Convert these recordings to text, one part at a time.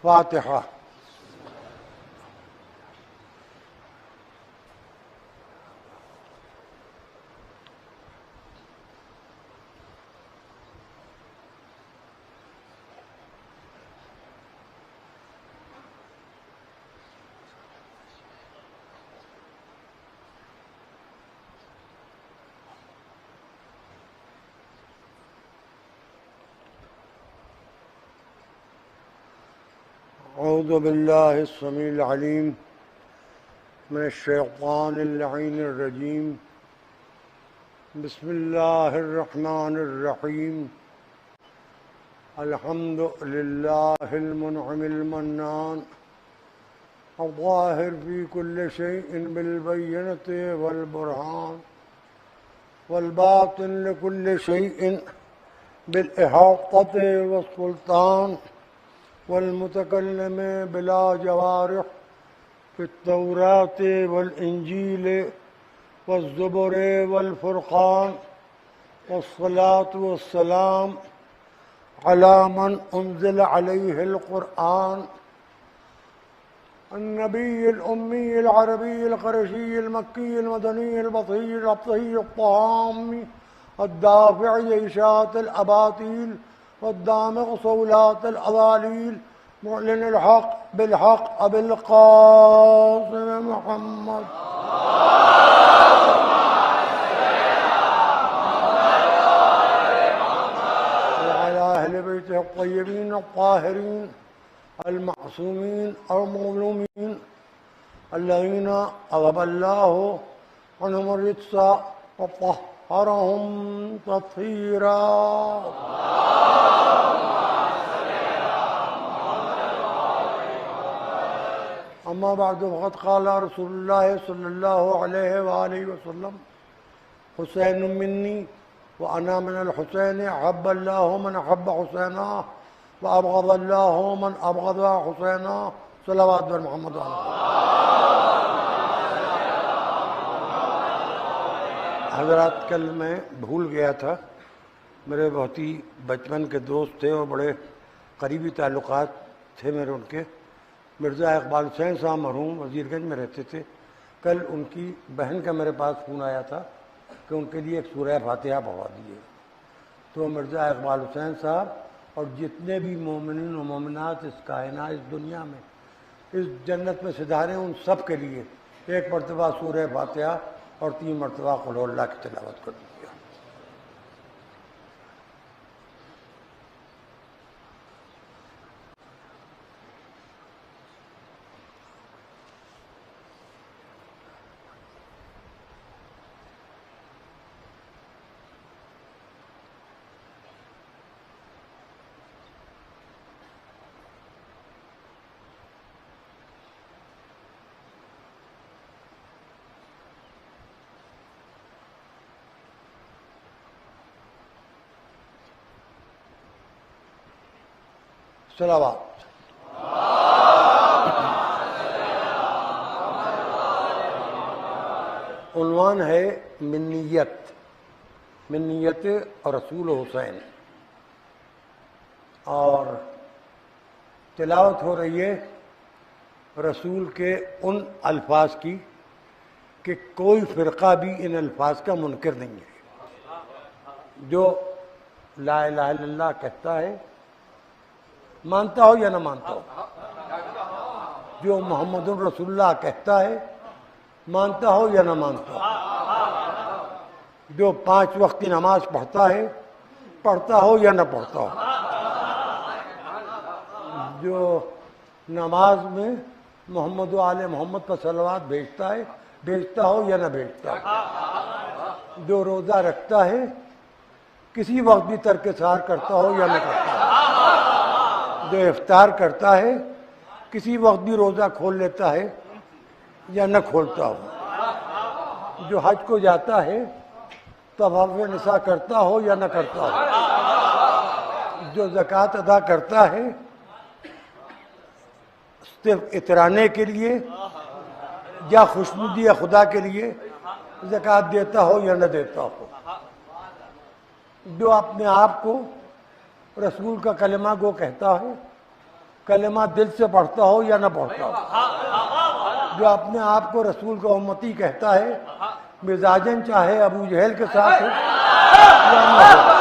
فاتحہ۔ اعوذ باللہ السمیع العلیم من الشیطان اللعین الرجیم، بسم اللہ الرحمن الرحیم، الحمد للہ المنعم المنان، الظاہر فی کل شیء بالبینۃ والبرہان، والباطن لکل شیء بالاحاطۃ والسلطان، والمتکلم بلا جوارح فی التوراۃ والانجیل والزبر والفرقان، والصلاة والسلام علی من انزل علیہ القرآن، النبی الامی العربی القرشی المکی المدنی البصری الابطحی الطامی الدافع اشاعة الاباطیل والدامغ صولات الأضاليل، معلن الحق بالحق أبي القاسم محمد وعلى أهل بيته الطيبين الطاهرين المعصومين المظلومين الذين أذهب الله عنهم الرجس وطهرهم تطهيرا۔ اما بعد فقد قال رسول اللہ صلی اللہ علیہ وآلہ وسلم، حسین منی وانا من الحسین، احب اللہ من احب حسینا وابغض اللہ من ابغض حسینا، صلوات بر محمد علیہ۔ حضرات، کل میں بھول گیا تھا، میرے بہت ہی بچپن کے دوست تھے اور بڑے قریبی تعلقات تھے میرے ان کے، مرزا اقبال حسین صاحب مرحوم وزیر گنج میں رہتے تھے۔ کل ان کی بہن کا میرے پاس فون آیا تھا کہ ان کے لیے ایک سورہ فاتحہ پڑھوا دیے، تو مرزا اقبال حسین صاحب اور جتنے بھی مومنین و مومنات اس کائنات، اس دنیا میں، اس جنت میں ستارے، ان سب کے لیے ایک مرتبہ سورہ فاتحہ اور 3 مرتبہ قل ہو اللہ کی تلاوت کر دیجیے۔ صلوات۔ عنوان ہے منیت، منیت اور رسول حسین، اور تلاوت ہو رہی ہے رسول کے ان الفاظ کی کہ کوئی فرقہ بھی ان الفاظ کا منکر نہیں ہے۔ جو لا الہ الا اللہ کہتا ہے، مانتا ہو یا نہ مانتا ہو، جو محمد رسول اللہ کہتا ہے، مانتا ہو یا نہ مانتا ہو، جو 5 وقت کی نماز پڑھتا ہے، پڑھتا ہو یا نہ پڑھتا ہو، جو نماز میں محمد و آل محمد پر صلوات بھیجتا ہے، بھیجتا ہو یا نہ بھیجتا ہو، جو روزہ رکھتا ہے، کسی وقت بھی ترک سحر کرتا ہو یا نہ کرتا ہو، جو افطار کرتا ہے، کسی وقت بھی روزہ کھول لیتا ہے یا نہ کھولتا ہو، جو حج کو جاتا ہے طواف نساء کرتا ہو یا نہ کرتا ہو، جو زکوٰۃ ادا کرتا ہے صرف اترانے کے لیے یا خوشنودی خدا کے لیے، زکوٰۃ دیتا ہو یا نہ دیتا ہو، جو اپنے آپ کو رسول کا کلمہ گو کہتا ہے، کلمہ دل سے پڑھتا ہو یا نہ پڑھتا ہو، جو اپنے آپ کو رسول کا امتی کہتا ہے، مزاجن چاہے ابو جہل کے ساتھ ہو یا نہ ہو،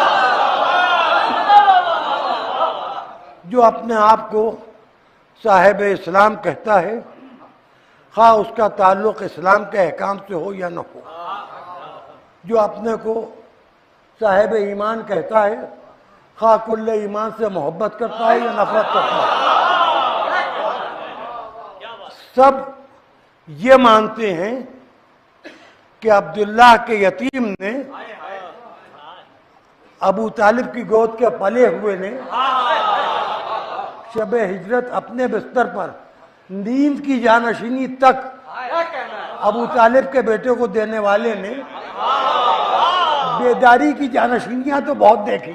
جو اپنے آپ کو صاحب اسلام کہتا ہے، خواہ اس کا تعلق اسلام کے احکام سے ہو یا نہ ہو، جو اپنے کو صاحب ایمان کہتا ہے، خواہ کل ایمان سے محبت کرتا ہے یا نفرت کرتا ہے، سب یہ مانتے ہیں کہ عبداللہ کے یتیم نے، ابو طالب کی گود کے پلے ہوئے نے، شب ہجرت اپنے بستر پر نیند کی جانشینی تک ابو طالب کے بیٹے کو دینے والے نے بیداری کی جانشینیاں تو بہت دیکھی،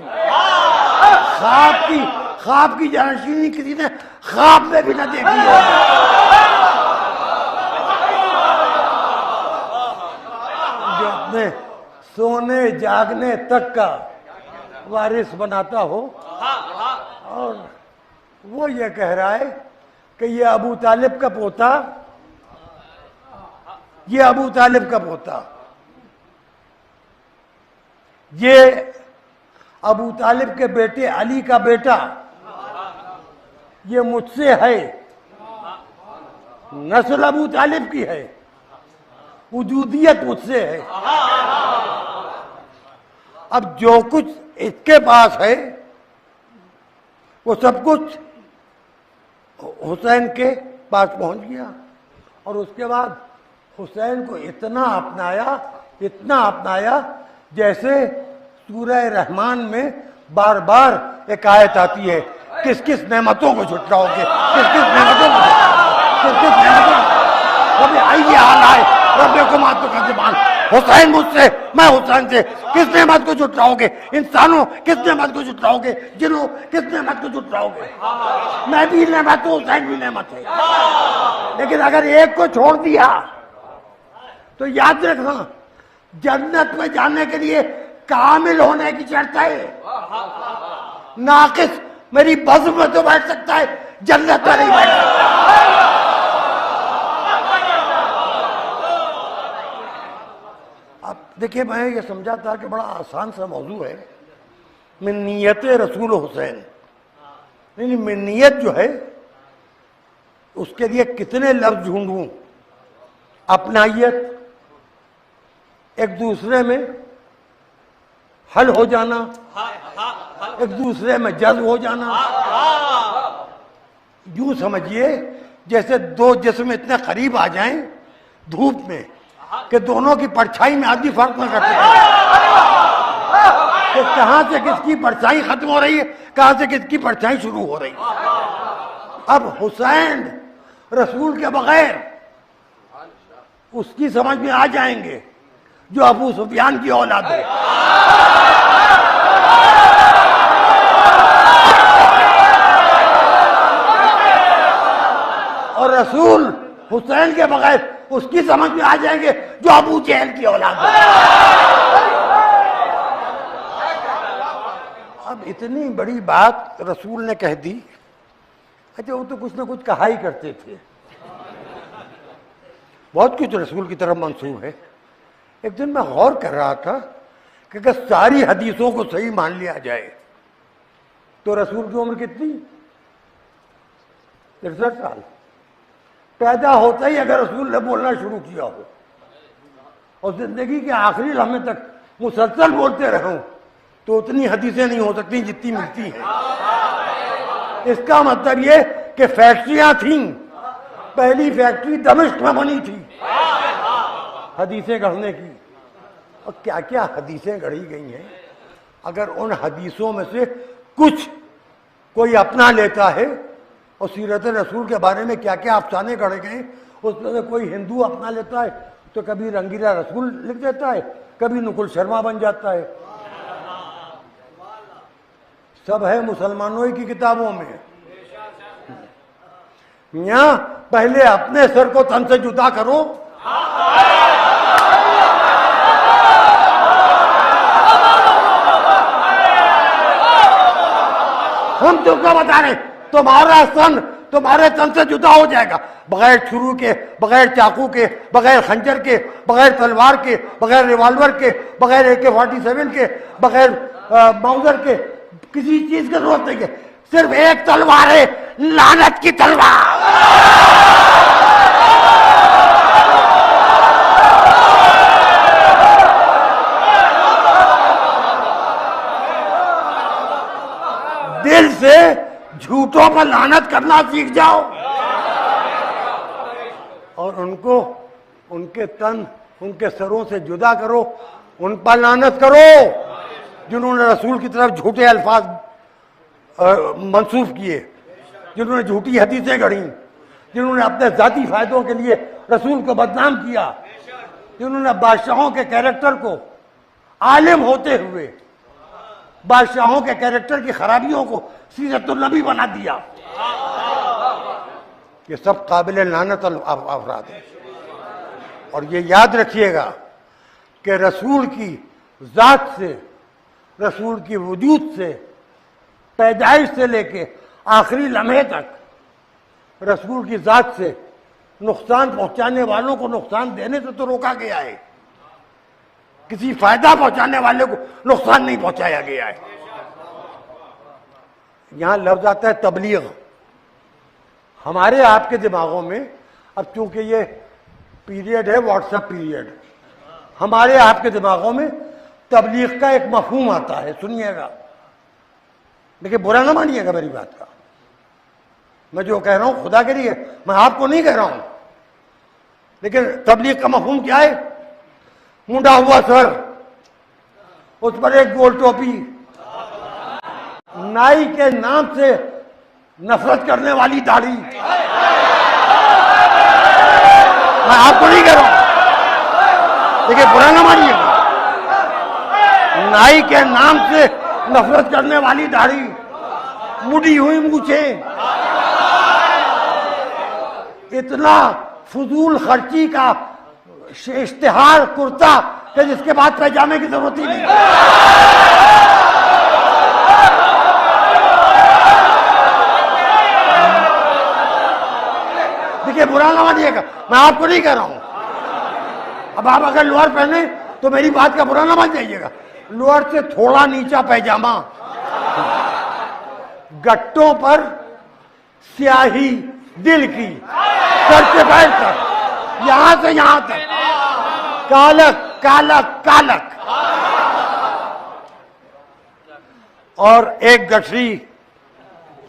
خواب کی جانشینی کسی نے خواب میں بھی نہ دیکھی ہے، جو اپنے سونے جاگنے تک کا وارث بناتا ہو، اور وہ یہ کہہ رہا ہے کہ یہ ابو طالب کا پوتا، یہ ابو طالب کا پوتا، یہ ابو طالب کے بیٹے علی کا بیٹا، یہ مجھ سے ہے، نسل ابو طالب کی ہے، وجودیت مجھ سے ہے۔ اب جو کچھ اس کے پاس ہے وہ سب کچھ حسین کے پاس پہنچ گیا، اور اس کے بعد حسین کو اتنا اپنایا جیسے سورہ رحمان میں بار بار ایک آیت آتی ہے، کس کس نعمتوں کو جھٹلاؤ گے، کس کس نعمتوں کو رب آئیے حال آئے رب کو ماتو کا زبان، حسین مجھ سے، میں حسین سے، کس نعمت کو جھٹلاؤ گے، انسانوں کس نعمت کو جھٹلاؤ گے، جنوں کس نعمت کو جھٹلاؤ گے، میں بھی نعمت ہوں، حسین بھی نعمت ہے، لیکن اگر ایک کو چھوڑ دیا تو یاد رکھنا جنت میں جانے کے لیے کامل ہونے کی شرط ہے، ناقص میری بزم میں تو بیٹھ سکتا ہے، جنت میں نہیں بیٹھ سکتا۔ اب دیکھیں میں یہ سمجھا تھا کہ بڑا آسان سا موضوع ہے، منیت رسول حسین، یعنی منیت جو ہے اس کے لیے کتنے لفظ ڈھونڈوں، اپنائیت، ایک دوسرے میں حل ہو جانا، ایک دوسرے میں جذب ہو جانا، یوں سمجھیے جیسے دو جسم اتنے قریب آ جائیں دھوپ میں کہ دونوں کی پرچھائی میں آدمی فرق نہ کرتے کہ کہاں سے کس کی پرچھائی ختم ہو رہی ہے، کہاں سے کس کی پرچھائی شروع ہو رہی ہے۔ اب حسین رسول کے بغیر اس کی سمجھ میں آ جائیں گے جو ابو سفیان کی اولاد ہے، اور رسول حسین کے بغیر اس کی سمجھ میں آ جائیں گے جو ابو جہل کی اولاد ہے۔ اب اتنی بڑی بات رسول نے کہہ دی، اچھا وہ تو کچھ نہ کچھ کہا ہی کرتے تھے، بہت کچھ رسول کی طرف منسوب ہے۔ ایک دن میں غور کر رہا تھا کہ اگر ساری حدیثوں کو صحیح مان لیا جائے تو رسول کی عمر کتنی؟ 63 سال۔ پیدا ہوتا ہی اگر رسول نے بولنا شروع کیا ہو اور زندگی کے آخری لمحے تک مسلسل بولتے رہوں تو اتنی حدیثیں نہیں ہو سکتی جتنی ملتی ہیں۔ اس کا مطلب یہ کہ فیکٹریاں تھیں، پہلی فیکٹری دمشق میں بنی تھی حدیثیں گڑھنے کی، اور کیا کیا حدیثیں گڑھی گئی ہیں۔ اگر ان حدیثوں میں سے کچھ کوئی اپنا لیتا ہے، اور سیرت رسول کے بارے میں کیا کیا افسانے گڑھے گئے، اس میں سے کوئی ہندو اپنا لیتا ہے تو کبھی رنگیلا رسول لکھ دیتا ہے، کبھی نکل شرما بن جاتا ہے، سب ہے مسلمانوں کی کتابوں میں۔ میاں پہلے اپنے سر کو تن سے جدا کرو، ہم تو کیا بتا رہے تمہارا سن تمہارے تن سے جدا ہو جائے گا، بغیر چھری کے، بغیر چاقو کے، بغیر خنجر کے، بغیر تلوار کے، بغیر ریوالور کے، بغیر AK-47 کے، بغیر ماؤزر کے، کسی چیز کی ضرورت نہیں ہے، صرف ایک تلوار ہے، لعنت کی تلوار۔ دل سے جھوٹوں پر لعنت کرنا سیکھ جاؤ، اور ان کو ان کے تن ان کے سروں سے جدا کرو، ان پر لعنت کرو جنہوں نے رسول کی طرف جھوٹے الفاظ منسوخ کیے، جنہوں نے جھوٹی حدیثیں گڑھیں، جنہوں نے اپنے ذاتی فائدوں کے لیے رسول کو بدنام کیا، جنہوں نے بادشاہوں کے کیریکٹر کو عالم ہوتے ہوئے بادشاہوں کے کیریکٹر کی خرابیوں کو سیرت النبی بنا دیا۔ یہ سب قابل لعنت افراد ہیں، اور یہ یاد رکھیے گا کہ رسول کی ذات سے، رسول کی وجود سے، پیدائش سے لے کے آخری لمحے تک رسول کی ذات سے نقصان پہنچانے والوں کو نقصان دینے سے تو روکا گیا ہے، کسی فائدہ پہنچانے والے کو نقصان نہیں پہنچایا گیا ہے۔ یہاں لفظ آتا ہے تبلیغ۔ ہمارے آپ کے دماغوں میں اب چونکہ یہ پیریڈ ہے واٹس ایپ پیریڈ، ہمارے آپ کے دماغوں میں تبلیغ کا ایک مفہوم آتا ہے، سنیے گا، لیکن برا نہ مانیے گا میری بات کا، میں جو کہہ رہا ہوں خدا کے لیے، میں آپ کو نہیں کہہ رہا ہوں، لیکن تبلیغ کا مفہوم کیا ہے؟ منڈا ہوا سر، اس پر ایک گول ٹوپی، نائی کے نام سے نفرت کرنے والی داڑھی۔ میں آپ کو نہیں کہہ رہا ہوں، لیکن برا نہ مانیے گا، نائی کے نام سے نفرت کرنے والی داڑھی، مڑی ہوئی مونچھیں، اتنا فضول خرچی کا اشتہار کرتا کہ جس کے بعد پیجامے کی ضرورت ہی نہیں۔ دیکھیے برا نہ مانیے گا، میں آپ کو نہیں کہہ رہا ہوں، اب آپ اگر لوور پہنے تو میری بات کا برا نہ مان جائیے گا، لوور سے تھوڑا نیچا پیجامہ، گٹوں پر سیاہی دل کی، سر سے پیر تک، یہاں سے یہاں تک، کالک کالک کالک، اور ایک گٹھری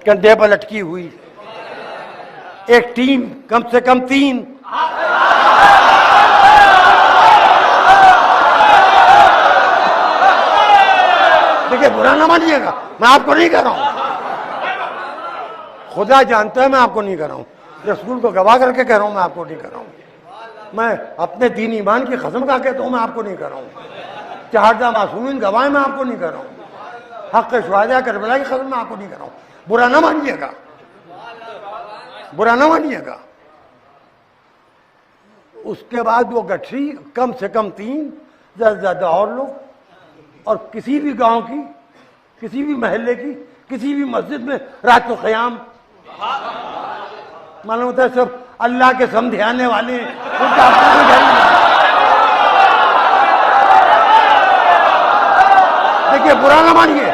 کندھے پر لٹکی ہوئی، ایک ٹیم کم سے کم 3، دیکھیں برا نہ مانیے گا، میں آپ کو نہیں کہہ رہا ہوں، خدا جانتا ہے میں آپ کو نہیں کہہ رہا ہوں، رسول کو گواہ کر کے کہہ رہا ہوں، میں آپ کو نہیں کہہ رہا ہوں، میں اپنے دین ایمان کی قسم کھا کے تو میں آپ کو نہیں کہہ رہا ہوں، چہاردہ معصومین گواہ میں آپ کو نہیں کہہ رہا ہوں، حق شہداء کربلا کی قسم میں آپ کو نہیں کہہ رہا ہوں، برا نہ مانیے گا، برا نہ مانیے گا۔ اس کے بعد وہ گٹھری کم سے کم 3، زیادہ سے زیادہ اور لوگ، اور کسی بھی گاؤں کی، کسی بھی محلے کی، کسی بھی مسجد میں رات کو قیام، معلوم ہوتا ہے سب اللہ کے سمجھے آنے والے ہیں، ان کا اپنا گھر نہیں۔ دیکھیے برا نہ مانیے،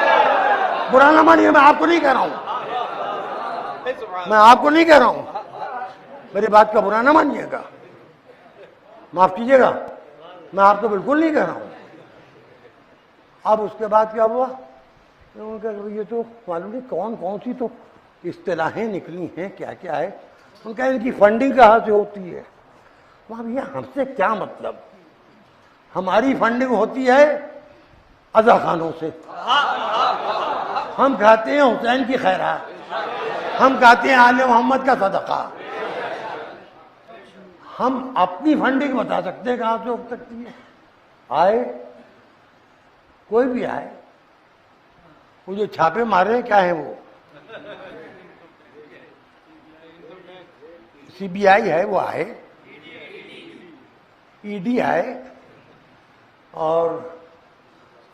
برا نہ مانیے، میں آپ کو نہیں کہہ رہا ہوں، میں آپ کو نہیں کہہ رہا ہوں، میری بات کا برا نہ مانیے گا، معاف کیجیے گا، میں آپ کو بالکل نہیں کہہ رہا ہوں۔ اب اس کے بعد کیا ہوا؟ ان کا یہ تو معلوم نہیں کون کون سی تو اصطلاحیں نکلی ہیں، کیا کیا ہے، ان کا ان کی فنڈنگ کہاں سے ہوتی ہے؟ اب یہ ہم سے کیا مطلب؟ ہماری فنڈنگ ہوتی ہے عزا خانوں سے، ہم کھاتے ہیں حسین کی خیرات، ہم کھاتے ہیں آل محمد کا صدقہ، ہم اپنی فنڈنگ بتا سکتے ہیں کہاں سے ہو سکتی ہے؟ آئے کوئی بھی آئے، وہ جو چھاپے مارے کیا ہیں، وہ CBI ہے، وہ آئے، ED آئے، اور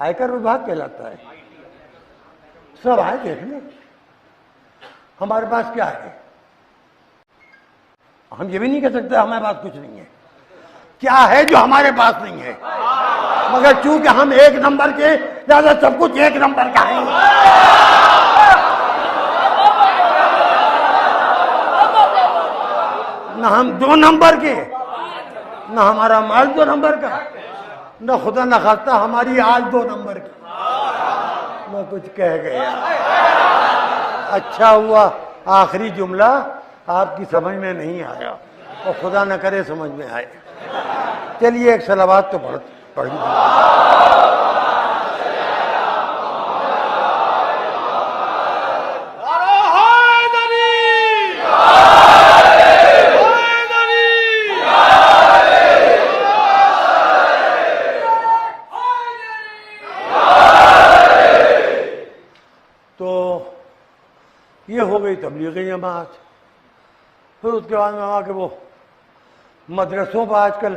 آئے کر وبھاگ کہلاتا ہے، سب آئے دیکھنے، ہمارے پاس کیا ہے؟ ہم یہ بھی نہیں کہہ سکتے ہمارے پاس کچھ نہیں ہے. کیا ہے جو ہمارے پاس نہیں ہے؟ مگر چونکہ ہم ایک نمبر کے لہذا سب کچھ ایک نمبر کا ہے. نہ ہم 2 نمبر کے، نہ ہمارا مال 2 نمبر کا، نہ خدا نہ خواستہ ہماری آل 2 نمبر کی. میں کچھ کہہ گیا. اچھا ہوا آخری جملہ آپ کی سمجھ میں نہیں آیا، اور خدا نہ کرے سمجھ میں آئے. چلیے ایک صلوات تو پڑھی. یہ ہو گئی تبلیغی جماعت. پھر اس کے بعد میں کہا کہ وہ مدرسوں پر آج کل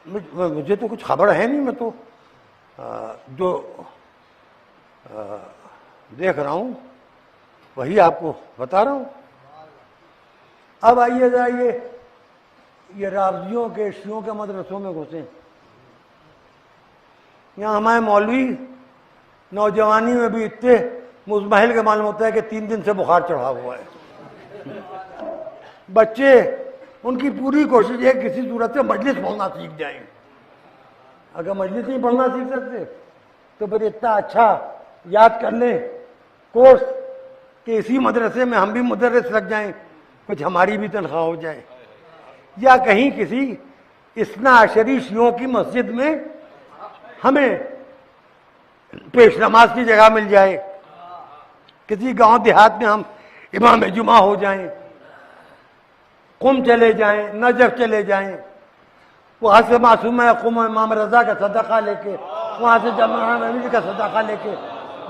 مجھے تو کچھ خبر ہے نہیں، میں تو جو دیکھ رہا ہوں وہی آپ کو بتا رہا ہوں. اب آئیے جائیے یہ رافضیوں کے شیعوں کے مدرسوں میں گھسیں. یہاں ہمارے مولوی نوجوانی میں بھی اتنے مزمحل کے معلوم ہوتا ہے کہ 3 دن سے بخار چڑھا ہوا ہے. بچے ان کی پوری کوشش ہے کسی صورت سے مجلس پڑھنا سیکھ جائیں. اگر مجلس نہیں پڑھنا سیکھ سکتے تو پھر اتنا اچھا یاد کر لیں کورس کہ اسی مدرسے میں ہم بھی مدرس لگ جائیں، کچھ ہماری بھی تنخواہ ہو جائے، یا کہیں کسی اثنا عشری شیعوں کی مسجد میں ہمیں پیش نماز کی جگہ مل جائے، کسی گاؤں دیہات میں ہم امام جمعہ ہو جائیں، قم چلے جائیں، نجف چلے جائیں، وہاں سے معصومہ قم امام رضا کا صدقہ لے کے، وہاں سے جامعہ نبوی کا صدقہ لے کے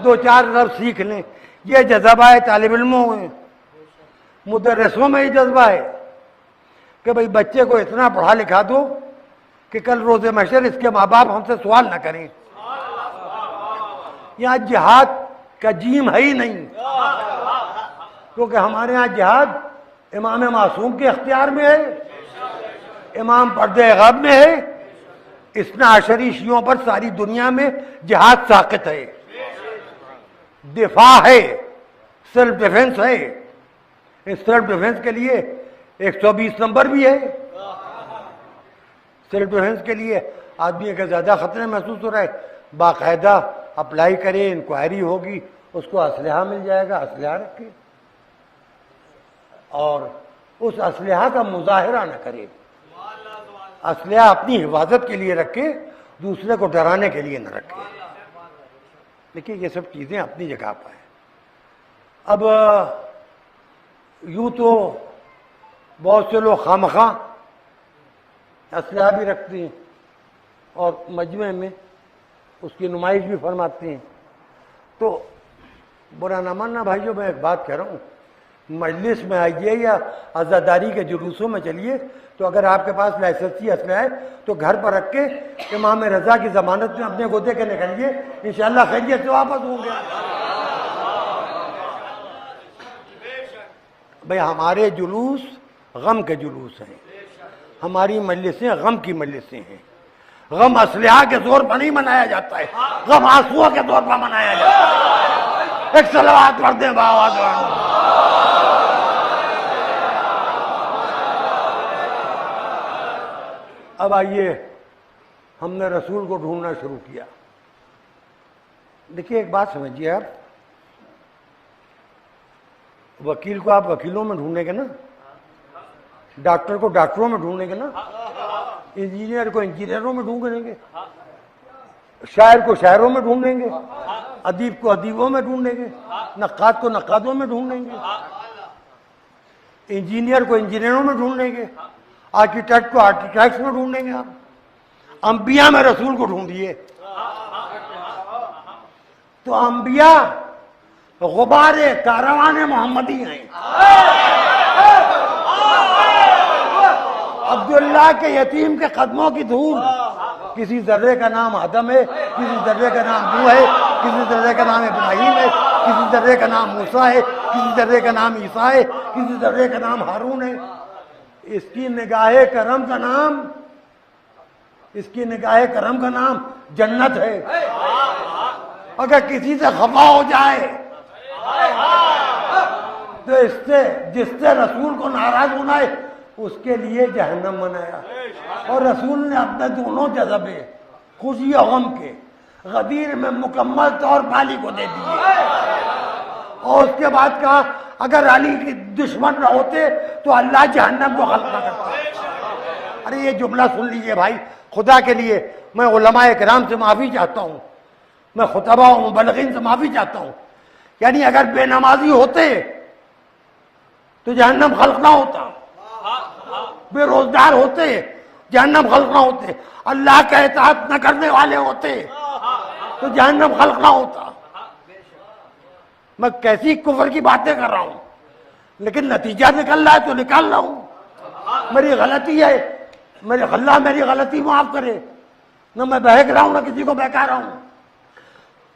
2-4 لفظ سیکھ لیں. یہ جذبہ ہے طالب علموں میں. مدرسوں میں یہ جذبہ ہے کہ بھئی بچے کو اتنا پڑھا لکھا دو کہ کل روز محشر اس کے ماں باپ ہم سے سوال نہ کریں. یہاں جہاد کا جیم ہے ہی نہیں، کیونکہ ہمارے ہاں جہاد امام معصوم کے اختیار میں ہے، امام پردہ غیب میں ہے. اثنا عشری شیعوں پر ساری دنیا میں جہاد ساقط ہے، دفاع ہے، سیلف ڈیفنس ہے. اس سیلف ڈیفنس کے لیے 120 نمبر بھی ہے. سیلف ڈیفنس کے لیے آدمی اگر زیادہ خطرے محسوس ہو رہا ہے باقاعدہ اپلائی کرے، انکوائری ہوگی، اس کو اسلحہ مل جائے گا، اسلحہ رکھے اور اس اسلحہ کا مظاہرہ نہ کرے. اسلحہ اپنی حفاظت کے لیے رکھے، دوسرے کو ڈرانے کے لیے نہ رکھے. دیکھیے یہ سب چیزیں اپنی جگہ پر ہیں. اب یوں تو بہت سے لوگ خواہ اسلحہ بھی رکھتے ہیں اور مجمع میں اس کی نمائش بھی فرماتے ہیں. تو برا نہ ماننا بھائیو، میں ایک بات کہہ رہا ہوں، مجلس میں آئیے یا عزاداری کے جلوسوں میں چلیے تو اگر آپ کے پاس لائسنسی اسلحہ ہے تو گھر پر رکھ کے امام رضا کی ضمانت میں اپنے کو دے کے نکلیے، انشاءاللہ خیریت سے واپس ہوں گے. بھئی ہمارے جلوس غم کے جلوس ہیں، ہماری مجلسیں غم کی مجلسیں ہیں. غم اسلحہ کے زور پر نہیں منایا جاتا ہے، غم آنسوؤں کے زور پر منایا جاتا ہے. ایک صلوات پڑھ دیں باآواز. اب آئیے ہم نے رسول کو ڈھونڈنا شروع کیا. دیکھیے ایک بات سمجھیے، آپ وکیل کو آپ وکیلوں میں ڈھونڈیں گے نا، ڈاکٹر کو ڈاکٹروں میں ڈھونڈیں گے نا، انجینئر کو انجینئروں میں ڈھونڈیں گے، شاعر کو شاعروں میں ڈھونڈیں گے، ادیب کو ادیبوں میں ڈھونڈیں گے، نقاد کو نقادوں میں ڈھونڈیں گے، انجینئر کو انجینئروں میں ڈھونڈیں گے، آرکیٹیکٹ کو آرکیٹیکٹس میں ڈھونڈیں گے. آپ انبیاء میں رسول کو ڈھونڈیے تو انبیاء غبار کاروان محمدی ہیں. عبداللہ کے یتیم کے قدموں کی دھول. کسی ذرے کا نام آدم ہے، کسی ذرے کا نام نوح ہے، کسی ذرے کا نام ابراہیم ہے، کسی ذرے کا نام موسیٰ ہے، کسی ذرے کا نام عیسیٰ ہے، کسی ذرے کا نام ہارون ہے. اس کی نگاہ کرم کا نام، اس کی نگاہ کرم کا نام جنت ہے. اگر کسی سے خفا ہو جائے تو اس سے، جس سے رسول کو ناراض ہونا ہے، اس کے لیے جہنم بنایا. اور رسول نے اپنے دونوں جذبے، خوشی اور غم کے، غدیر میں مکمل طور پر علی کو دے دیے. اور اس کے بعد کہا اگر علی کے دشمن نہ ہوتے تو اللہ جہنم کو خلق نہ کرتا. ارے یہ جملہ سن لیجئے بھائی، خدا کے لیے میں علماء کرام سے معافی چاہتا ہوں، میں خطبہ و مبلغین سے معافی چاہتا ہوں. یعنی اگر بے نمازی ہوتے تو جہنم خلق نہ ہوتا، بے روزگار ہوتے جہنم خلق نہ ہوتے، اللہ کا اطاعت نہ کرنے والے ہوتے تو جہنم خلق نہ ہوتا. میں کیسی کفر کی باتیں کر رہا ہوں، لیکن نتیجہ نکل رہا ہے تو نکال رہا ہوں. میری غلطی ہے، اللہ میری غلطی معاف کرے. نہ میں بہک رہا ہوں، نہ کسی کو بہکا رہا ہوں.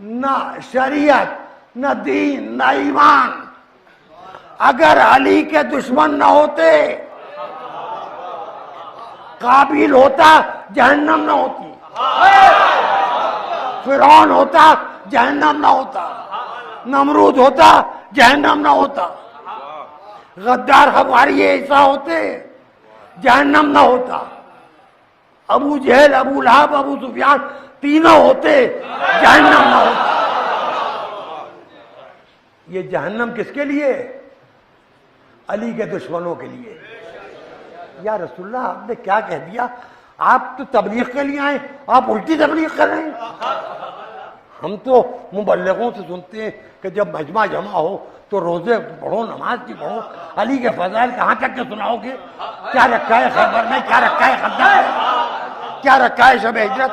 نہ شریعت، نہ دین، نہ ایمان. اگر علی کے دشمن نہ ہوتے، قابیل ہوتا جہنم نہ ہوتی، فرعون ہوتا جہنم نہ ہوتا، نمرود ہوتا جہنم نہ ہوتا، غدار حواری عیسیٰ ہوتے جہنم نہ ہوتا، ابو جہل، ابو لہب، ابو سفیان تینوں ہوتے جہنم نہ ہوتا. یہ جہنم کس کے لیے؟ علی کے دشمنوں کے لیے. یا رسول اللہ آپ نے کیا کہہ دیا؟ آپ تو تبلیغ کے لیے آئے، آپ الٹی تبلیغ کر رہے ہیں. ہم تو مبلغوں سے سنتے ہیں کہ جب مجمع جمع ہو تو روزے پڑھو، نماز کی پڑھو. علی کے فضائل کہاں تک کے سناؤ گے؟ کیا رکھا ہے خیبر میں؟ کیا رکھا ہے خندق میں؟ کیا رکھا ہے شب ہجرت؟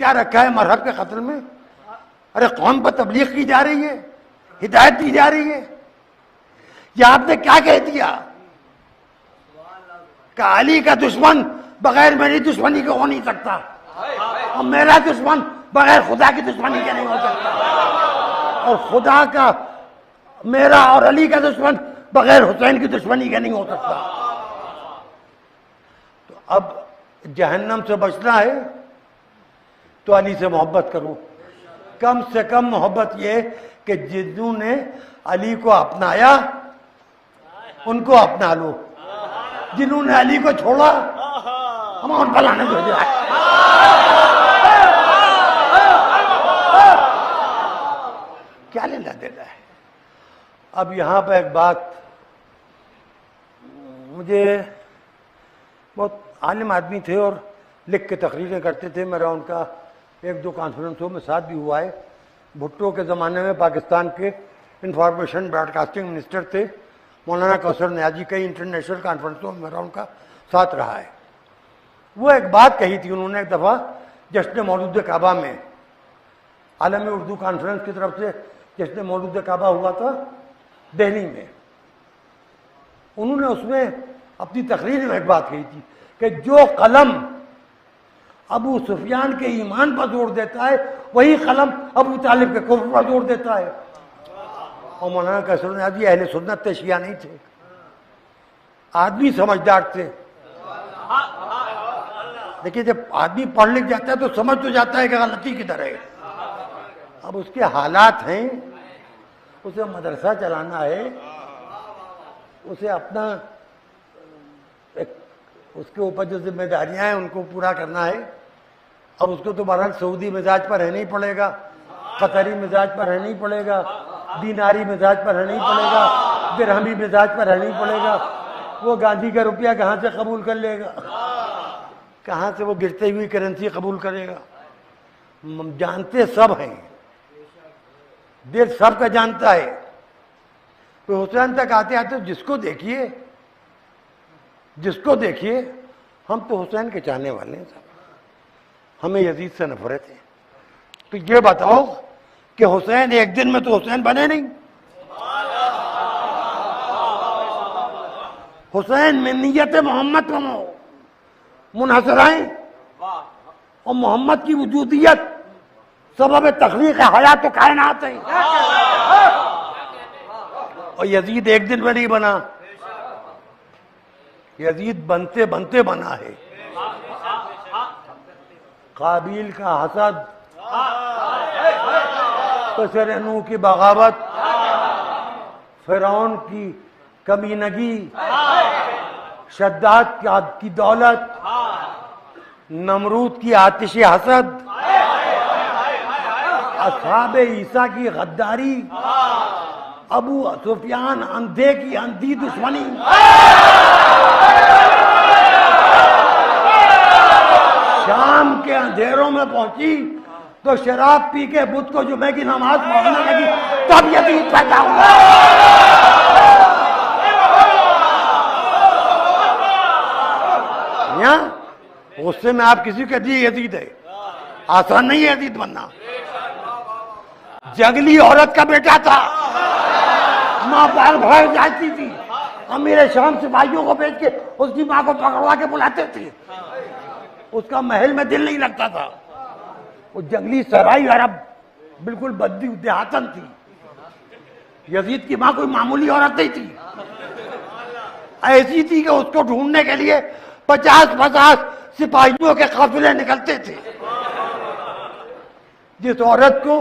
کیا رکھا ہے مرحب کے قتل میں؟ ارے قوم پر تبلیغ کی جا رہی ہے، ہدایت دی جا رہی ہے. یہ آپ نے کیا کہہ دیا کہ علی کا دشمن بغیر میری دشمنی کے ہو نہیں سکتا، اور میرا دشمن بغیر خدا کی دشمنی کے نہیں ہو سکتا، اور خدا کا، میرا اور علی کا دشمن بغیر حسین کی دشمنی کے نہیں ہو سکتا. تو اب جہنم سے بچنا ہے تو علی سے محبت کرو. کم سے کم محبت یہ کہ جنہوں نے علی کو اپنایا ان کو اپنا لو، جنہوں نے علی کو چھوڑا ہم ان پر لعنت ہو جائے. کیا لینا دینا ہے؟ اب یہاں پہ ایک بات، مجھے بہت عالم آدمی تھے اور لکھ کے تقریریں کرتے تھے، میرا ان کا ایک دو کانفرنسوں میں ساتھ بھی ہوا ہے. بھٹو کے زمانے میں پاکستان کے انفارمیشن براڈ کاسٹنگ منسٹر تھے مولانا کوثر نیازی. کئی انٹرنیشنل کانفرنسوں میں میرا ان کا ساتھ رہا ہے. وہ ایک بات کہی تھی انہوں نے ایک دفعہ جشن مولود کعبہ میں، عالمی اردو کانفرنس کی طرف سے جشن مولود کعبہ ہوا تھا دہلی میں. انہوں نے اس میں اپنی تقریر میں ایک بات کہی تھی کہ جو قلم ابو سفیان کے ایمان پر زور دیتا ہے وہی قلم ابو طالب کے کفر پر زور دیتا ہے. اور مولانا کوثر نیازی اہل سنت تھے، شیعہ نہیں تھے، آدمی سمجھدار تھے. دیکھیے جب آدمی پڑھ لکھ جاتا ہے تو سمجھ تو جاتا ہے کہ غلطی کدھر ہے. اب اس کے حالات ہیں، اسے مدرسہ چلانا ہے، اسے اپنا اس کے اوپر جو ذمہ داریاں ہیں ان کو پورا کرنا ہے. اب اس کو تو بہرحال سعودی مزاج پر رہنا ہی پڑے گا، قطری مزاج پر رہنا ہی پڑے گا، دیناری مزاج پر رہنا ہی پڑے گا، درہمی مزاج پر رہنا ہی پڑے گا. وہ گاندھی کا روپیہ کہاں سے قبول کر لے گا؟ کہاں سے وہ گرتے ہوئی کرنسی قبول کرے گا؟ جانتے سب ہیں، دل سب کا جانتا ہے. تو حسین تک آتے آتے جس کو دیکھیے ہم تو حسین کے چاہنے والے ہیں سب، ہمیں یزید سے نفرت ہے. تو یہ بتاؤ کہ حسین ایک دن میں تو حسین بنے نہیں. حسین میں نیت محمد کو منحصر ہیں، اور محمد کی وجودیت سبب تخلیق حیات و کائنات ہے. اور یزید ایک دن میں نہیں بنا، یزید بنتے بنتے بنا ہے۔ قابیل کا حسد، پسر نوح کی بغاوت، فرعون کی کمینگی، شداد کی دولت، نمرود کی آتش حسد، اصحاب عیسیٰ کی غداری، ابو سفیان اندھے کی اندھی دشمنی، شام کے اندھیروں میں پہنچی تو شراب پی کے بدھ کو جمعے کی نماز پڑھنے لگی، تب یزید پیدا ہوا۔ غصے میں آپ کسی کو دیے یزید ہے، آسان نہیں ہے یزید بننا۔ جنگلی عورت کا بیٹا تھا، ماں بال بھاگ جاتی تھی، امیر شام سپاہیوں کو بھیج کے اس کی ماں کو پکڑوا کے بلاتے تھے، اس کا محل میں دل نہیں لگتا تھا۔ وہ جنگلی سرائی عرب بالکل بدی دیہاتن تھی، یزید کی ماں کوئی معمولی عورت نہیں تھی، ایسی تھی کہ اس کو ڈھونڈنے کے لیے 50 سپاہیوں کے قافلے نکلتے تھے۔ جس عورت کو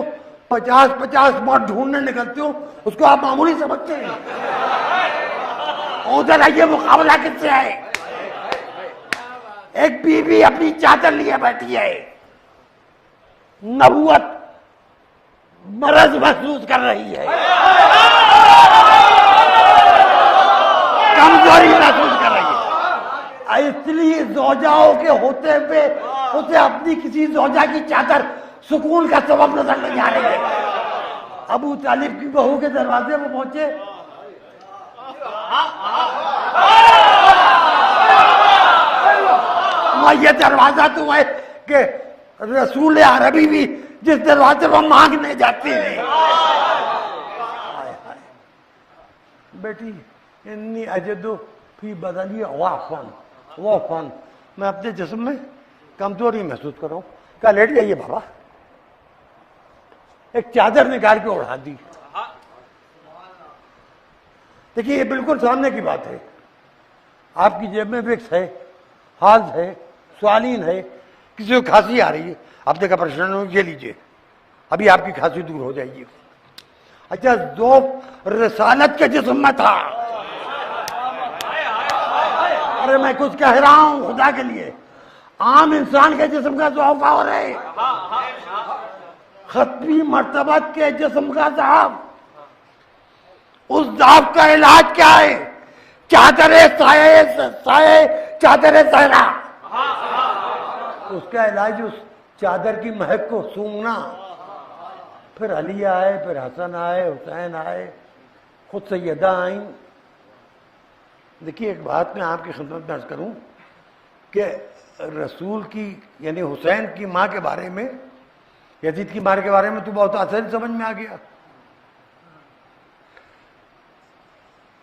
50 مرد ڈھونڈنے نکلتے ہو اس کو آپ معمولی سمجھتے ہیں؟ ادھر آئیے، مقابلہ کس سے ہے؟ ایک بیوی اپنی چادر لیے بیٹھی ہے، نبوت مرض محسوس کر رہی ہے، کمزوری محسوس کر رہی ہے، اس لیے زوجاؤں کے ہوتے ہوئے اسے اپنی کسی زوجہ کی چادر سکون کا سبب نظر نہیں آ رہی ہے۔ ابو طالب کی بہو کے دروازے میں پہنچے، یہ دروازہ تو ہے کہ رسول عربی بھی جس دروازے پر مانگنے جاتے ہیں۔ بیٹی انی اجدو فی بدنی ضعفاً، میں اپنے جسم میں کمزوری محسوس کر رہا ہوں۔ کہا لیٹ جائیے بابا، ایک چادر نکال کے اڑا دی۔ دیکھیے یہ بالکل سامنے کی بات ہے، آپ کی جیب میں وکس ہے، حالز ہے، سوالین ہے، کسی کو کھانسی آ رہی ہے، آپ نے کہا پریشان ہو یہ لیجئے، ابھی آپ کی کھانسی دور ہو جائے گی۔ اچھا ذوف رسالت کے جسم میں تھا۔ ارے میں کچھ کہہ رہا ہوں خدا کے لیے، عام انسان کے جسم کا ضعف ہو رہا ہے، ختمی مرتبت کے جسم کا ضعف، اس ضعف کا علاج کیا ہے؟ چادر سائے چادر صحرا، اس کا علاج اس چادر کی مہک کو سونگھنا۔ پھر علی آئے، پھر حسن آئے، حسین آئے، خود سیدہ آئیں۔ دیکھیے ایک بات میں آپ کی خدمت میں عرض کروں کہ رسول کی یعنی حسین کی ماں کے بارے میں، یزید کی ماں کے بارے میں تو بہت آسان سمجھ میں آ گیا۔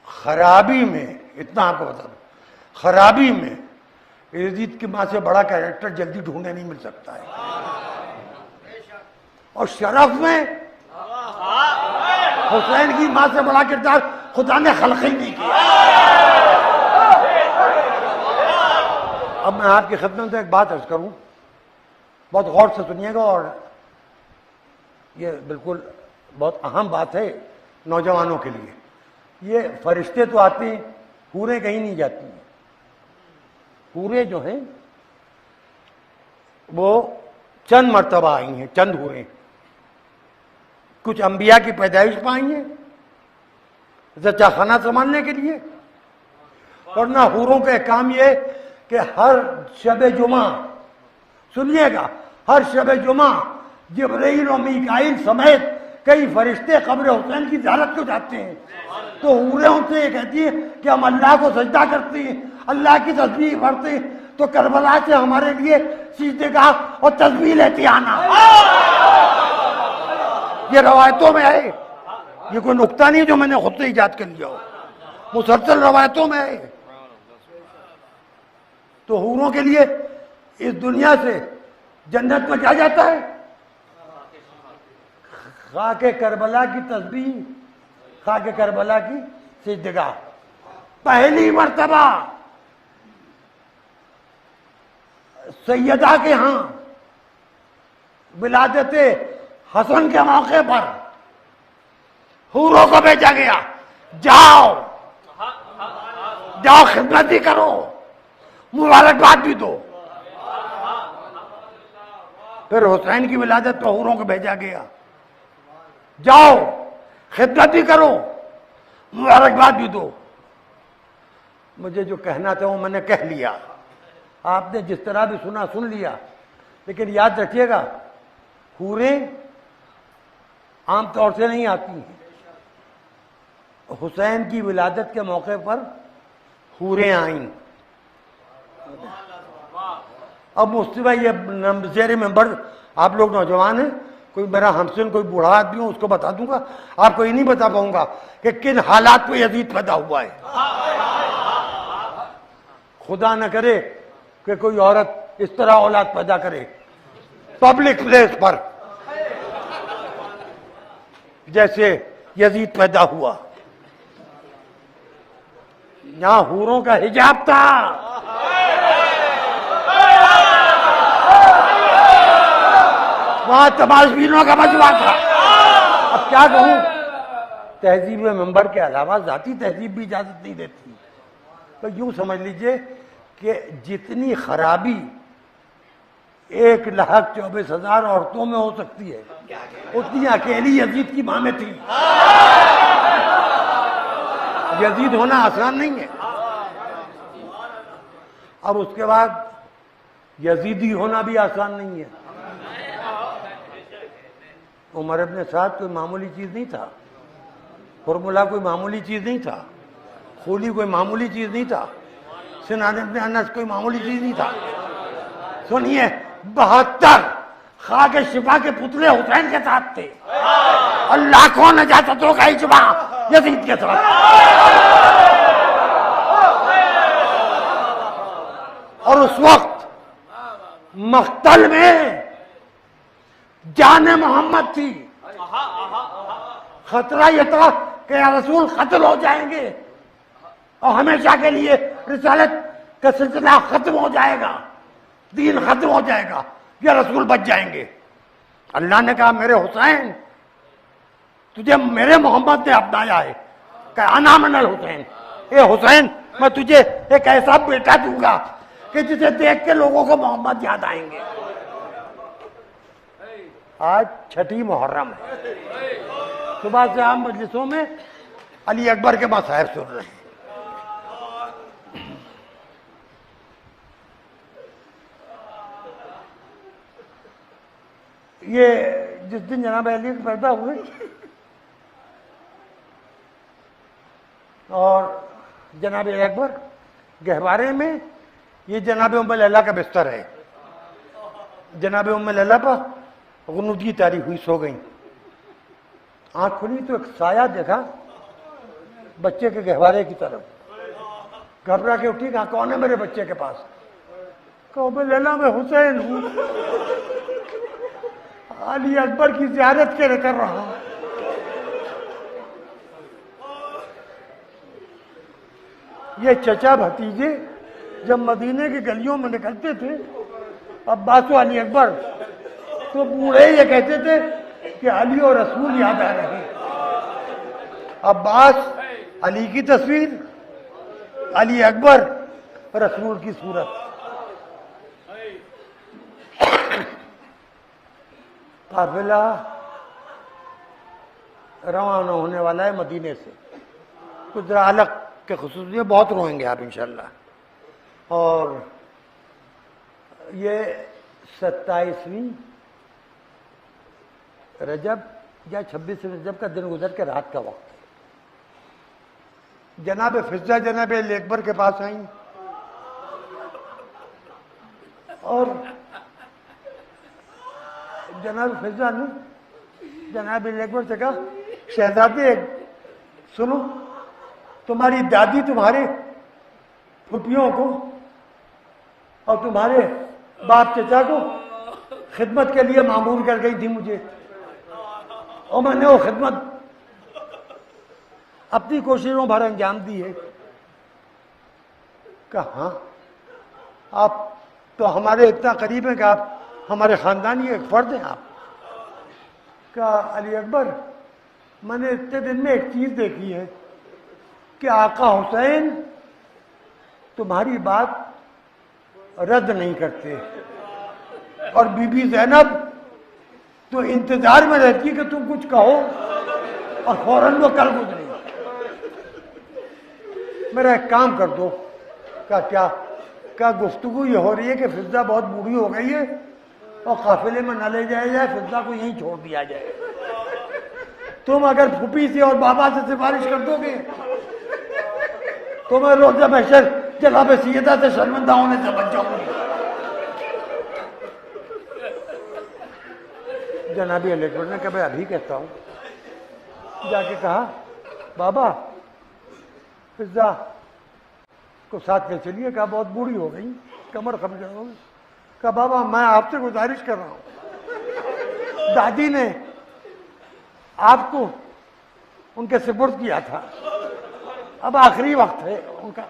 خرابی میں اتنا آپ کو بتا دوں، خرابی میں یزید کی ماں سے بڑا کیریکٹر جلدی ڈھونڈنے نہیں مل سکتا ہے، اور شرف میں حسین کی ماں سے بڑا کردار خدا نے خلق ہی نہیں کیا۔ اب میں آپ کی خدمت میں ایک بات عرض کروں، بہت غور سے سنیے گا، اور یہ بالکل بہت اہم بات ہے نوجوانوں کے لیے۔ یہ فرشتے تو آتے ہیں، حوریں کہیں نہیں جاتی ہیں۔ حوریں جو ہیں وہ چند مرتبہ آئی ہیں، چند حوریں، کچھ انبیاء کی پیدائش پہ آئی ہیں زچہ خانہ سنبھالنے کے لیے، ورنہ حوروں کا کام یہ کہ ہر شب جمعہ، سنیے گا، ہر شب جمعہ جبرائیل و میکائیل سمیت کئی فرشتے قبر حسین کی زیارت کو جاتے ہیں، تو حوریں ان سے یہ کہتی ہیں کہ ہم اللہ کو سجدہ کرتے ہیں، اللہ کی تسبیح پڑھتے ہیں، تو کربلا سے ہمارے لیے سجدے گاہ اور تسبیح لیتی آنا۔ یہ روایتوں میں ہے، یہ کوئی نکتہ نہیں جو میں نے خود سے ایجاد کر لیا ہو، مسلسل روایتوں میں ہے۔ تو حوروں کے لیے اس دنیا سے جنت میں کیا جاتا ہے؟ خاک کربلا کی تسبیح، خاک کربلا کی سجدگاہ. پہلی مرتبہ سیدہ کے ہاں ولادت حسن کے موقع پر حوروں کو بھیجا گیا، جاؤ جاؤ خدمت بھی کرو، مبارکباد بھی دو. پھر حسین کی ولادت پر حوروں کو بھیجا گیا، جاؤ خدمت بھی کرو، مبارکباد بھی دو. مجھے جو کہنا تھا وہ میں نے کہہ لیا، آپ نے جس طرح بھی سنا سن لیا. لیکن یاد رکھیے گا، حوریں عام طور سے نہیں آتی ہیں. حسین کی ولادت کے موقع پر حوریں آئیں. اب مفتی بھائی یہ زیر ممبر آپ لوگ نوجوان ہیں، کوئی میرا ہمسن کوئی بوڑھا آدمی ہو اس کو بتا دوں گا، آپ کو یہ نہیں بتا پاؤں گا کہ کن حالات پہ یزید پیدا ہوا ہے. خدا نہ کرے کہ کوئی عورت اس طرح اولاد پیدا کرے پبلک پلیس پر جیسے یزید پیدا ہوا. یہاں حوروں کا حجاب تھا، وہاں تماشبینوں کا مجمع تھا. اب کیا کہوں، تہذیب منبر کے علاوہ ذاتی تہذیب بھی اجازت نہیں دیتی. تو یوں سمجھ لیجئے کہ جتنی خرابی 1,24,000 عورتوں میں ہو سکتی ہے اتنی اکیلی یزید کی ماں میں تھی. یزید ہونا آسان نہیں ہے. اب اس کے بعد یزیدی ہونا بھی آسان نہیں ہے. عمر ابن سعد کوئی معمولی چیز نہیں تھا، فرمولا کوئی معمولی چیز نہیں تھا، خولی کوئی معمولی چیز نہیں تھا، سنان ابن انس کوئی معمولی چیز نہیں تھا. سنیے 72 خاک شفا کے پتلے حسین کے ساتھ تھے اور لاکھوں نجاستوں کا اجماع یزید کے ساتھ. اور اس وقت مقتل میں جان محمد تھی. خطرہ یہ تھا کہ یا رسول قتل ہو جائیں گے اور ہمیشہ کے لیے رسالت کا سلسلہ ختم ہو جائے گا، دین ختم ہو جائے گا، یا رسول بچ جائیں گے. اللہ نے کہا میرے حسین تجھے میرے محمد نے اپنایا ہے کہ انا من الحسین. اے حسین میں تجھے ایک ایسا بیٹا دوں گا کہ جسے دیکھ کے لوگوں کو محمد یاد آئیں گے. آج 6 محرم ہے، صبح سے عام مجلسوں میں علی اکبر کے مصائب سن رہے ہیں. یہ جس دن جناب علی پیدا ہوئے اور جناب اکبر گہوارے میں، یہ جناب ام لیلہ کا بستر ہے. جناب ام لیلہ پر غنودگی طاری ہوئی، سو گئیں. آنکھ کھلی تو ایک سایہ دیکھا بچے کے گہوارے کی طرف. گھبرا کے اٹھی، کہا کون ہے میرے بچے کے پاس؟ کہا ام لیلہ میں حسین ہوں، علی اکبر کی زیارت کے لیے کر رہا ہوں. یہ چچا بھتیجے جب مدینے کی گلیوں میں نکلتے تھے، عباس و علی اکبر، تو بوڑھے یہ کہتے تھے کہ علی اور رسول یاد آ رہے ہیں. عباس علی کی تصویر، علی اکبر رسول کی صورت. قافلہ روانہ ہونے والا ہے مدینے سے. کچھ علق کے خصوصیت بہت روئیں گے آپ انشاءاللہ. اور یہ 27ویں رجب یا 26 رجب کا دن گزر کے رات کا وقت ہے. جناب فضہ جناب علی اکبر کے پاس آئیں اور جناب فضہ نے جناب علی اکبر سے کہا شہزادے سنو، تمہاری دادی تمہارے پھوپھیوں کو اور تمہارے باپ چچا کو خدمت کے لیے معمور کر گئی تھی مجھے، اور میں نے وہ خدمت اپنی کوششوں بھر انجام دیے. کہا ہاں آپ تو ہمارے اتنا قریب ہیں کہ آپ ہمارے خاندانی ایک فرد ہیں آپ. کہا علی اکبر میں نے اتنے دن میں ایک چیز دیکھی ہے کہ آقا حسین تمہاری بات رد نہیں کرتے اور بی بی زینب تو انتظار میں رہتی کہ تم کچھ کہو اور فوراً وہ کر گزرے. میرا ایک کام کر دو. کیا گفتگو یہ ہو رہی ہے کہ فضا بہت بوڑھی ہو گئی ہے اور قافلے میں نہ لے جایا جائے, فضا کو یہیں چھوڑ دیا جائے. تم اگر پھوپھی سے اور بابا سے سفارش کر دو گے تو میں روزہ محشر جناب سیدہ سے شرمندہ ہونے سے بچ جاؤں گی. جناب علی اکبر نے کہا میں ابھی کہتا ہوں. جا کے کہا بابا فضا کو ساتھ لے چلیے. کہا بہت بوڑھی ہو گئی, کمر کمزور ہو گئی. کہا بابا میں آپ سے گزارش کر رہا ہوں, دادی نے آپ کو ان کے سپرد کیا تھا, اب آخری وقت ہے ان کا.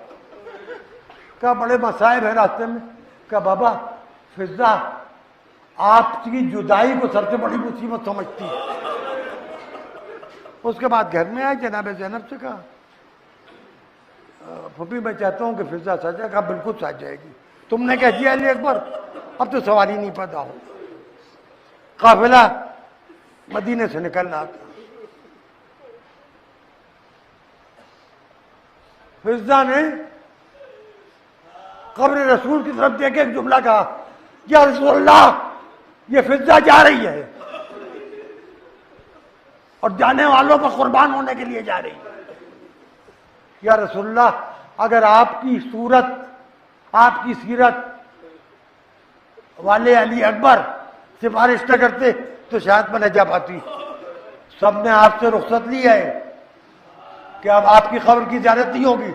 کہا بڑے مصائب ہے راستے میں. کہا بابا فضا آپ کی جدائی کو سب سے بڑی مصیبت سمجھتی ہے. اس کے بعد گھر میں آئے, جناب زینب سے کہا پھوپھی میں چاہتا ہوں کہ فضا سچ جائے. کہا بالکل سچ جائے گی. تم نے کہہ دیا علی اکبر اب تو سوال ہی نہیں پیدا ہو. قافلہ مدینے سے نکل رہا تھا. فضا نے قبر رسول کی طرف دیکھ کے ایک جملہ کہا, یا رسول اللہ یہ فضا جا رہی ہے اور جانے والوں پر قربان ہونے کے لیے جا رہی ہے. یا رسول اللہ اگر آپ کی صورت, آپ کی سیرت والے علی اکبر سفارش نہ کرتے تو شاید میں نہ جا پاتی. سب نے آپ سے رخصت لی ہے کہ اب آپ کی قبر کی زیارت نہیں ہوگی,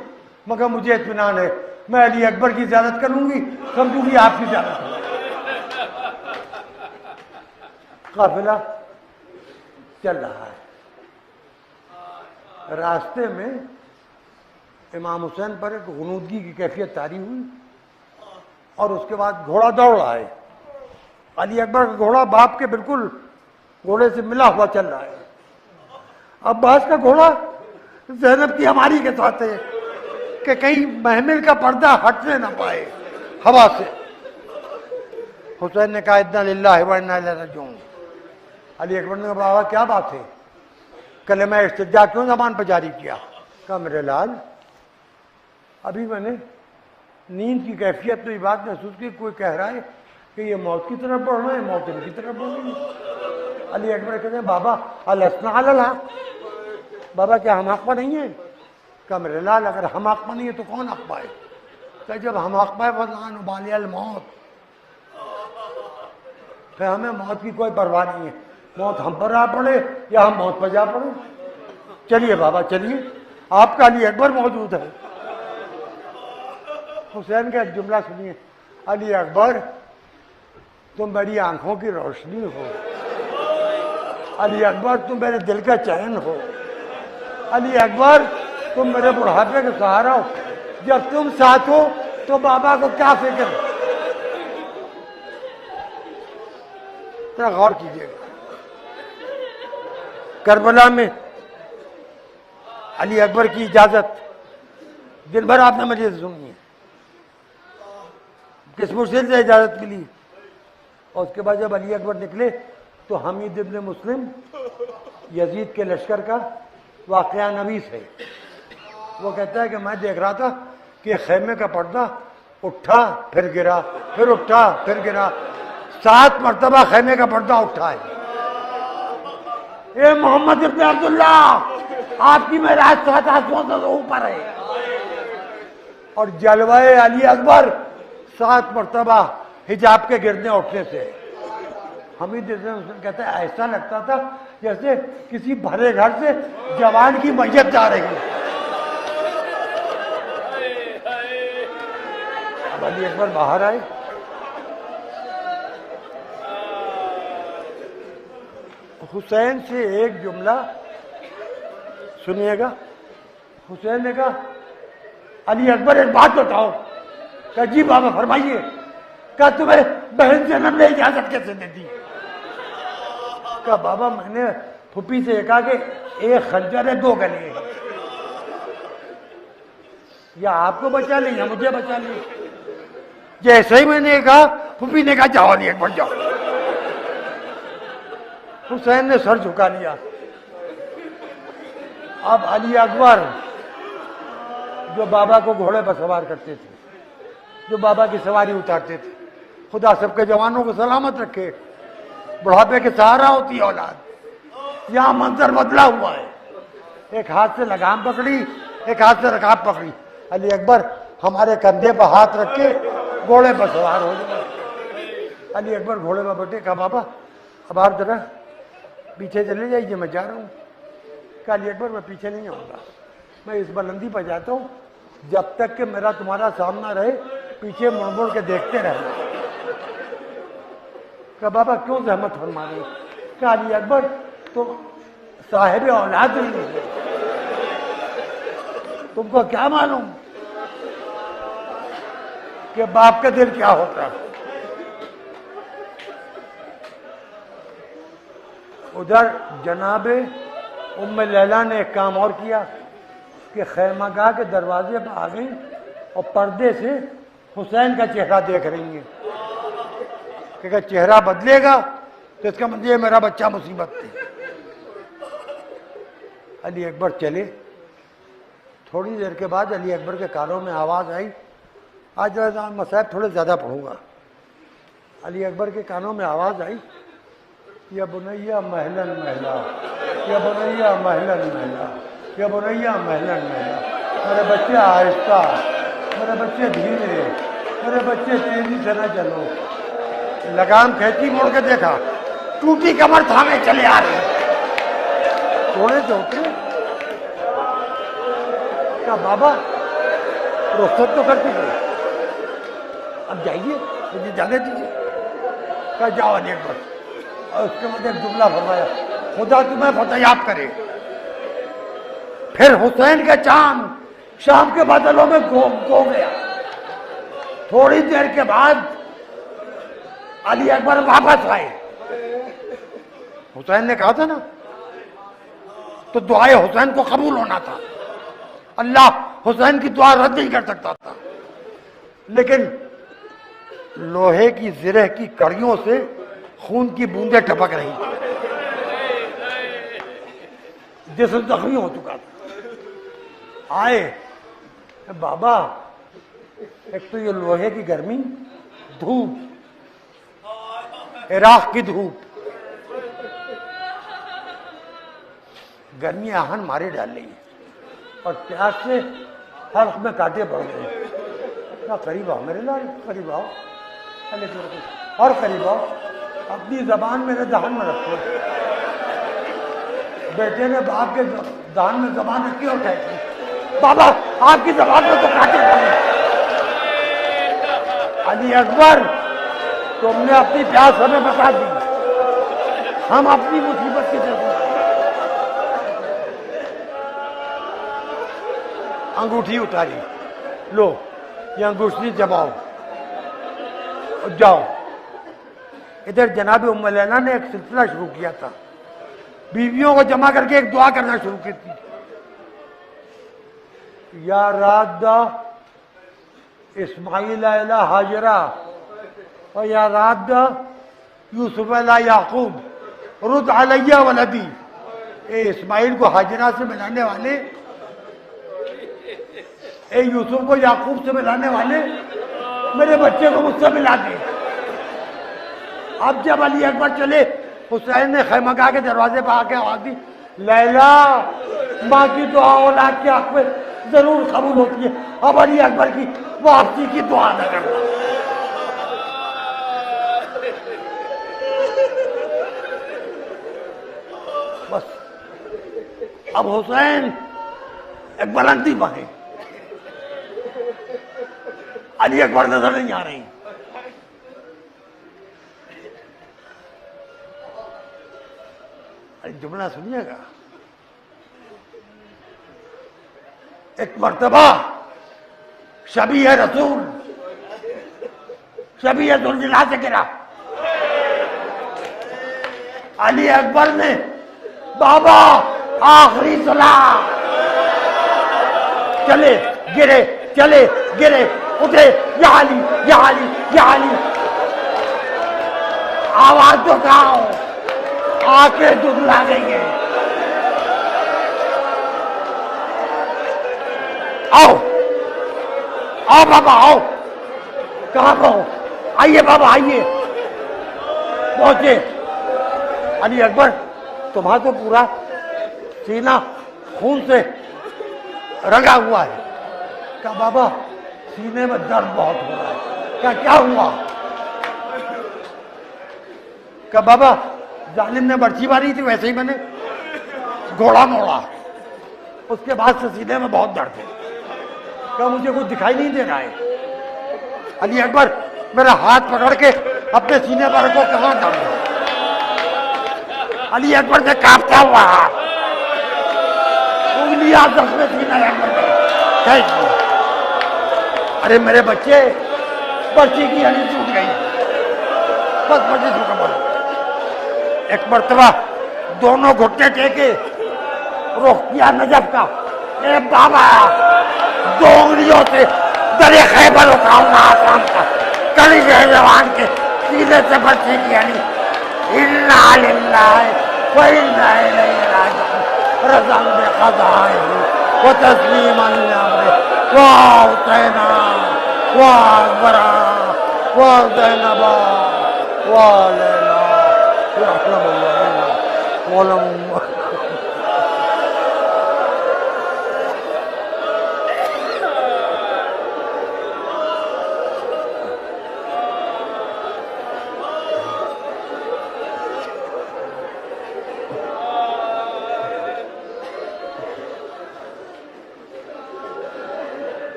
مگر مجھے اطمینان ہے میں علی اکبر کی زیارت کروں گی, سمجھوں گی آپ کی زیارت ہوگی. قافلہ چل رہا ہے. راستے میں امام حسین پر ایک غنودگی کی کیفیت طاری ہوئی اور اس کے بعد گھوڑا دوڑ رہا ہے. علی اکبر کا گھوڑا باپ کے بالکل گھوڑے سے ملا ہوا چل رہا ہے. عباس کا گھوڑا زینب کی ہماری کے ساتھ ہے کہ کہیں محمل کا پردہ ہٹنے نہ پائے ہوا سے. حسین نے کہا انا للہ و انا الیہ راجعون. علی اکبر نے کہا بابا کیا بات ہے, کلمہ استرجاع کیوں زبان پہ جاری کیا؟ کہا میرے لال ابھی میں نے نیند کی کیفیت میں یہ بات محسوس کی, کوئی کہہ رہا ہے کہ یہ موت کی طرف بڑھ رہے ہیں, موت ان کی طرف بڑھ رہی ہے. علی اکبر کہتے ہیں بابا الاسنا علی الحق, بابا کیا ہم حق پہ نہیں ہیں؟ کہا میرے لال اگر ہم حق پہ نہیں ہے تو کون حق پائے؟ کہ جب ہم حق پائے فضان بالی الموت, کہ ہمیں موت کی کوئی پرواہ نہیں ہے, موت ہم پر آ پڑے یا ہم موت پر جا پڑے. چلیے بابا چلیے, آپ کا علی اکبر موجود ہے. حسین کا ایک جملہ سنیے, علی اکبر تم میری آنکھوں کی روشنی ہو, علی اکبر تم میرے دل کا چین ہو, علی اکبر تم میرے بڑھاپے کا سہارا ہو. جب تم ساتھ ہو تو بابا کو کیا فکر. ذرا غور کیجیے گا, کربلا میں علی اکبر کی اجازت دن بھر آپ نے مجھے سنی ہے, کس مشکل سے اجازت ملی. اور اس کے بعد جب علی اکبر نکلے تو حمید ابن مسلم یزید کے لشکر کا واقعہ نویس ہے. وہ کہتا ہے کہ میں دیکھ رہا تھا کہ خیمے کا پردہ اٹھا پھر گرا, پھر اٹھا پھر گرا, 7 مرتبہ خیمے کا پردہ اٹھا ہے. اے محمد ابن عبداللہ آپ کی معراج 7 آسمانوں سے اوپر ہے. اور جلوہ علی اکبر 7 مرتبہ حجاب کے گرنے اٹھنے سے. حمید ابن مسلم کہتا ہے ایسا لگتا تھا جیسے کسی بھرے گھر سے جوان کی میت جا رہی ہے. اب علی اکبر باہر آئے, حسین سے ایک جملہ سنیے گا حسین نے کہا علی اکبر ایک بات بتاؤ. کہا جی بابا فرمائیے. کہا تمہیں بہن زینب نے اجازت کیسے دے دی؟ کہا بابا میں نے پھوپھی سے کہا کہ ایک خنجر ہے 2 گلے ہیں، یا آپ کو بچا لیں یا مجھے بچا لیں. جیسے ہی میں نے کہا پھوپھی نے کہا جاؤ علی اکبر جاؤ. حسین نے سر جھکا لیا. اب علی اکبر جو بابا کو گھوڑے پر سوار کرتے تھے، جو بابا کی سواری اتارتے تھے، خدا سب کے جوانوں کو سلامت رکھے. بڑھاپے کے سہارا ہوتی ہے اولاد. یہاں منظر بدلا ہوا ہے. ایک ہاتھ سے لگام پکڑی، ایک ہاتھ سے رکاب پکڑی. علی اکبر ہمارے کندھے پر ہاتھ رکھ کے گھوڑے پر سوار ہو جائے. علی اکبر گھوڑے پر بیٹھے. کہا بابا اب آپ ذرا پیچھے چلے جائیے، میں جا رہا ہوں. کہا علی اکبر میں پیچھے نہیں آؤں گا، میں اس بلندی پر جاتا ہوں جب تک کہ میرا تمہارا سامنا رہے پیچھے مڑ مڑ کے دیکھتے رہنا. کہا بابا کیوں زحمت فرما رہے؟ کہا علی اکبر تم صاحب اولاد نہیں ہو، تم کو کیا معلوم کہ باپ کا دل کیا ہوتا ہے. ادھر جناب ام لیلا نے ایک کام اور کیا کہ خیمہ گاہ کے دروازے پر آ گئی اور پردے سے حسین کا چہرہ دیکھ رہی ہیں کہ اگر چہرہ بدلے گا تو اس کا مطلب یہ میرا بچہ مصیبت تھی. علی اکبر چلے. تھوڑی دیر کے بعد علی اکبر کے کانوں میں آواز آئی. آج مصائب تھوڑے زیادہ پڑھوں گا. علی اکبر کے کانوں میں آواز آئی یا بنیا محلن محلا، یا بنیا محلن محلا، یا بنیا محلن محلا. میرے بچے آہستہ، میرے بچے دھیرے، میرے بچے تیزی سے نہ چلو. لگام کھینچی، موڑ کے دیکھا ٹوٹی کمر تھامے چلے آ رہے. تھوڑے سے اترے. کہا بابا رخصت تو کر دیجیے، اب جائیے، مجھے جانے دیجیے. کہا جاؤ علی اکبر. اور اس کے بعد ایک جملہ فرمایا خدا تمہیں فتح یاب کرے. پھر حسین کا چاند شام کے بادلوں میں گو گیا. تھوڑی دیر کے بعد علی اکبر واپس آئے. حسین نے کہا تھا نا تو دعائے حسین کو قبول ہونا تھا. اللہ حسین کی دعا رد نہیں کر سکتا تھا، لیکن لوہے کی زرہ کی کڑیوں سے خون کی بوندیں ٹپک رہی تھی. جسم زخمی ہو چکا تھا. آئے بابا ایک تو یہ لوہے کی گرمی، دھوپ، عراق کی دھوپ، گرمی آہن مارے ڈال رہی ہے اور پیاس سے حلق میں کانٹے پڑ گئے. کیا قریب آؤ میرے لال، قریب آؤ اور قریب آؤ. اپنی زبان میرے دہن میں رکھو. بیٹے نے باپ کے دہن میں زبان رکھی اور کہتی بابا آپ کی زبان میں تو کانٹے پڑے. علی اکبر تم نے اپنی پیاس ہمیں بتا دی، ہم اپنی مصیبت کی طرف. انگوٹھی اتاری، لو یہ انگوٹھی جماؤ اور جاؤ. ادھر جناب ام لیلا نے ایک سلسلہ شروع کیا تھا، بیویوں کو جمع کر کے ایک دعا کرنا شروع کی تھی. یا رادہ اسماعیل الی ہاجرہ اور یا رادہ یوسف الی یعقوب رد علیہ ولدی. اے اسماعیل کو ہاجرہ سے ملانے والے، اے یوسف کو یعقوب سے ملانے والے، میرے بچے کو مجھ سے ملا دے. اب جب علی اکبر چلے، حسین نے خیمہ گاہ کے دروازے پہ آ کے آواز دی لیلا ماں کی دعا اولاد کے حق میں ضرور قبول ہوتی ہے. اب علی اکبر کی واپسی کی دعا نہ کرنا. بس اب حسین ایک بلندی پر ہے، علی اکبر نظر نہیں آ رہی. جملہ سنیے گا. ایک مرتبہ شبیہ رسول شبیہ ذوالجلال سے گرا. علی اکبر نے بابا آخری سلام. چلے گرے چلے گرے اٹھے یا علی یا علی یا علی. آواز تو اٹھاؤ, آنکھیں دھندلا گئی ہیں. آؤ آؤ بابا آؤ. کہاں پہنچو؟ آئیے بابا آئیے. پہنچے. علی اکبر تمہارا تو پورا سینہ خون سے رنگا ہوا ہے. کہا بابا سینے میں درد بہت ہو رہا ہے. کہا کیا ہوا؟ کہا بابا ظالم نے برچی ماری تھی, ویسے ہی میں نے گھوڑا موڑا, اس کے بعد سے سینے میں بہت درد ہے. کہا مجھے کچھ دکھائی نہیں دے رہا ہے. علی اکبر میرا ہاتھ پکڑ کے اپنے سینے پر رکھو, کہاں درد ہے؟ علی اکبر سے کانپتا ہوا انگلیاں زخم سینہ اکبر میں. ارے میرے بچے, برچی کی ہڈی ٹوٹ گئی, بس برچی ٹوٹ گئی. ایک مرتبہ دونوں گھٹنے ٹیکے, رخ کیا نجف کا. اے بابا دو انگلیوں سے درے خیبر اٹھاؤں گا آسام کا, کڑی ہے جوان کے سینے سے برچی کی ہڈی. انا للہ و انا الیہ راجعون. رضا بقضائہ و تسلیما لامرہ و حسینا و اکبرا و زینبا و لیلا و احلم اللہ